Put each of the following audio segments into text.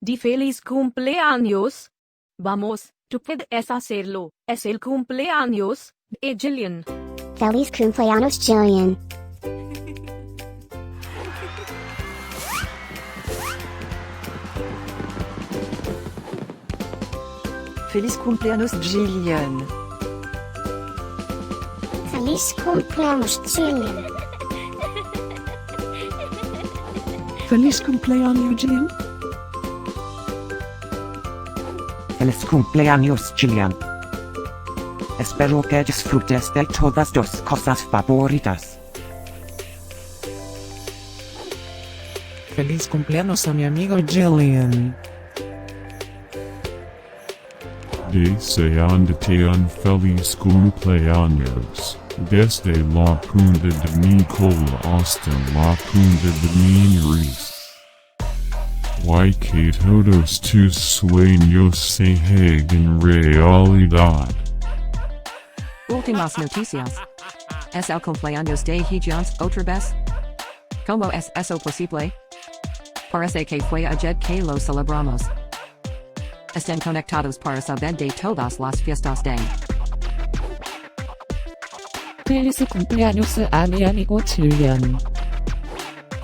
di feliz cumpleaños. Vamos, tú puedes hacerlo. Es el cumpleaños de Gillian. Feliz cumpleaños, Gillian. Feliz cumpleaños, Gillian. Feliz cumpleaños, Gillian. Feliz cumpleaños, Gillian. Feliz cumpleaños, Gillian. Espero que disfrutes de todas tus cosas favoritas. Feliz cumpleaños a mi amigo Gillian. Deseándote un feliz cumpleaños, desde la punta de mi cola hasta la punta de mi nariz. Que todos tus sueños se hagan realidad. Últimas noticias. Es el cumpleaños de Gillian, otra vez. ¿Cómo es eso posible? Parece que fue ayer que lo celebramos. Estén conectados para saber de todas las fiestas de. Feliz cumpleaños a mi amigo Gillian.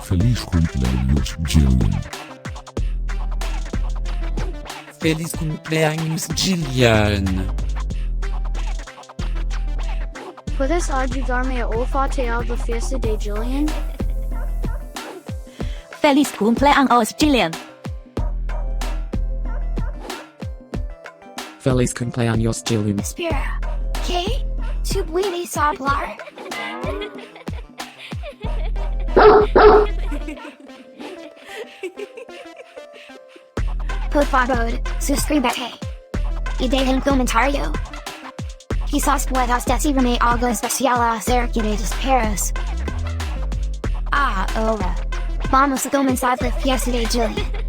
Feliz cumpleaños, Gillian. Feliz cumpleaños, Gillian. ¿Puedes ayudarme a olfatear la fiesta de Gillian? Feliz cumpleaños, Gillian. Feliz cumpleaños, Gillian. Espera, ¿qué? ¿Tú puedes hablar? Por favor, suscríbete. Y deja un comentario. Quizás puedas decirme algo especial acerca de tus perros. Ahora, vamos a comenzar la fiesta de Gillian.